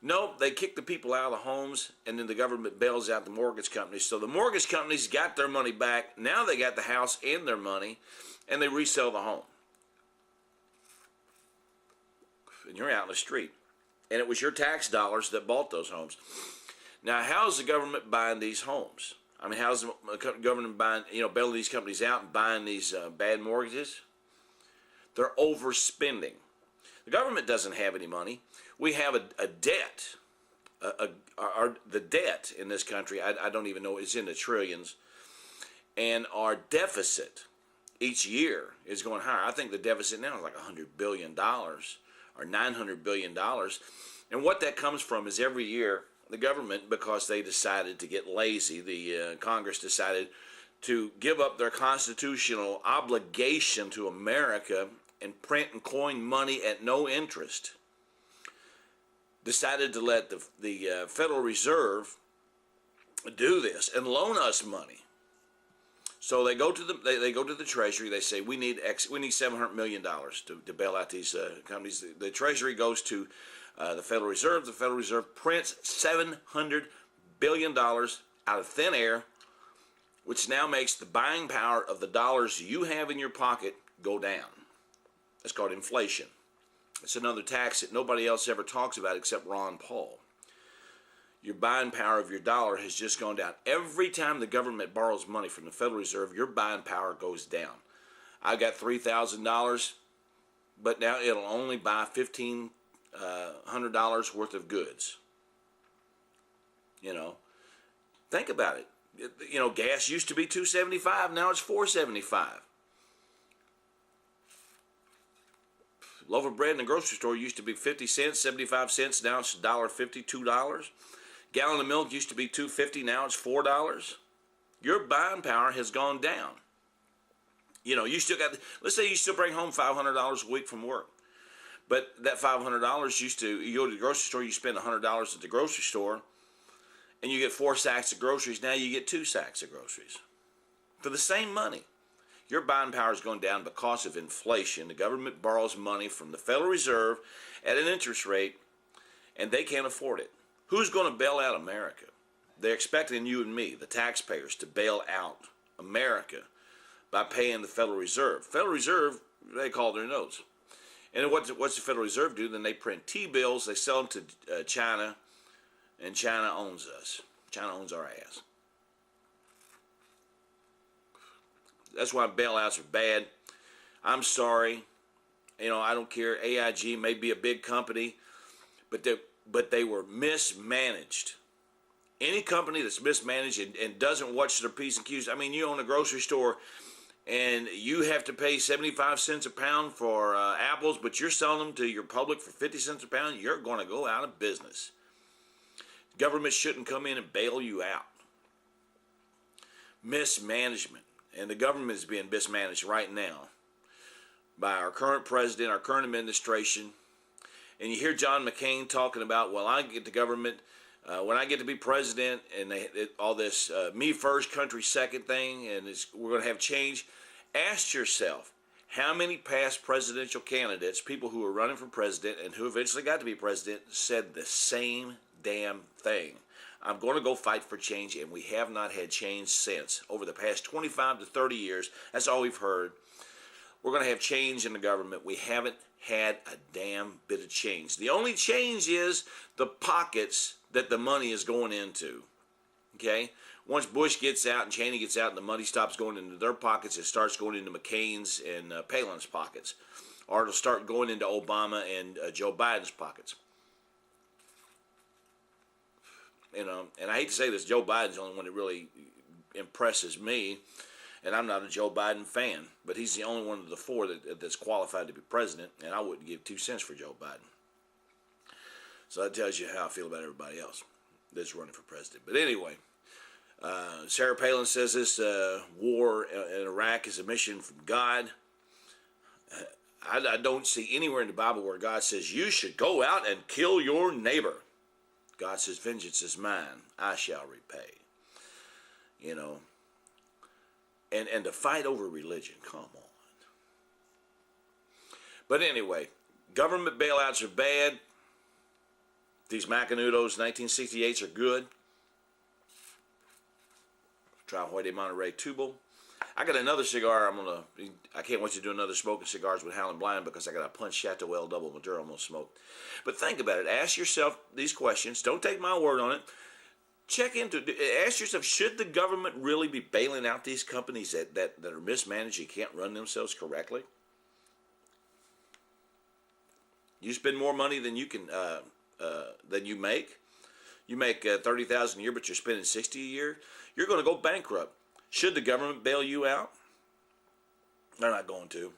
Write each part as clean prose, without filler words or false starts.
No, they kick the people out of the homes, and then the government bails out the mortgage companies. So the mortgage companies got their money back. Now they got the house and their money, and they resell the home. And you're out in the street. And it was your tax dollars that bought those homes. Now, how's the government buying these homes? I mean, how's the government buying, bailing these companies out and buying these bad mortgages? They're overspending. The government doesn't have any money. We have a debt. The debt in this country, I don't even know, it's in the trillions. And our deficit each year is going higher. I think the deficit now is like $100 billion or $900 billion. And what that comes from is every year the government, because they decided to get lazy, the Congress decided to give up their constitutional obligation to America and print and coin money at no interest, decided to let the Federal Reserve do this and loan us money. So they go to the Treasury. They say we need $700 million to bail out these companies. The Treasury goes to the Federal Reserve. The Federal Reserve prints $700 billion out of thin air, which now makes the buying power of the dollars you have in your pocket go down. That's called inflation. It's another tax that nobody else ever talks about except Ron Paul. Your buying power of your dollar has just gone down. Every time the government borrows money from the Federal Reserve, your buying power goes down. I got $3,000, but now it'll only buy $1,500 worth of goods. Think about it. Gas used to be $2.75, now it's $4.75. Loaf of bread in the grocery store used to be 50 cents, 75 cents, now it's $1.50, $2. Gallon of milk used to be $2.50, now it's $4. Your buying power has gone down. You still got, let's say you still bring home $500 a week from work. But that $500 you go to the grocery store, you spend $100 at the grocery store, and you get 4 sacks of groceries. Now you get 2 sacks of groceries for the same money. Your buying power is going down because of inflation. The government borrows money from the Federal Reserve at an interest rate, and they can't afford it. Who's going to bail out America? They're expecting you and me, the taxpayers, to bail out America by paying the Federal Reserve. Federal Reserve, they call their notes. And what's the Federal Reserve do? Then they print T-bills, they sell them to China, and China owns us. China owns our ass. That's why bailouts are bad. I'm sorry. I don't care. AIG may be a big company, but they were mismanaged. Any company that's mismanaged and doesn't watch their P's and Q's. I mean, you own a grocery store and you have to pay 75 cents a pound for apples, but you're selling them to your public for 50 cents a pound, you're going to go out of business. The government shouldn't come in and bail you out. Mismanagement. And the government is being mismanaged right now by our current president, our current administration. And you hear John McCain talking about, well, I get the government, when I get to be president, and all this me first, country second thing, and we're going to have change. Ask yourself, how many past presidential candidates, people who were running for president and who eventually got to be president, said the same damn thing? I'm going to go fight for change, and we have not had change since. Over the past 25 to 30 years, that's all we've heard. We're going to have change in the government. We haven't had a damn bit of change. The only change is the pockets that the money is going into. Okay? Once Bush gets out and Cheney gets out and the money stops going into their pockets, it starts going into McCain's and Palin's pockets. Or it'll start going into Obama and Joe Biden's pockets. And I hate to say this, Joe Biden's the only one that really impresses me, and I'm not a Joe Biden fan, but he's the only one of the four that's qualified to be president, and I wouldn't give 2 cents for Joe Biden. So that tells you how I feel about everybody else that's running for president. But anyway, Sarah Palin says this war in Iraq is a mission from God. I don't see anywhere in the Bible where God says you should go out and kill your neighbor. God says, vengeance is mine, I shall repay. And to fight over religion, come on. But anyway, government bailouts are bad. These Macanudos 1968s are good. Try White Monterey Tubal. I got another cigar. I can't wait to do another smoking cigars with Howlinblind because I got a Punch Chateau L Double Maduro I'm gonna smoke. But think about it. Ask yourself these questions. Don't take my word on it. Ask yourself, should the government really be bailing out these companies that are mismanaged and can't run themselves correctly? You spend more money than you can than you make. You make $30,000 a year, but you're spending $60,000 a year. You're going to go bankrupt. Should the government bail you out? They're not going to.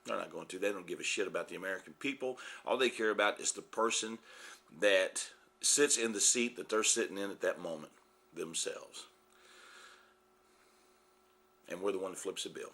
They're not going to. They don't give a shit about the American people. All they care about is the person that sits in the seat that they're sitting in at that moment themselves. And we're the one that flips the bill.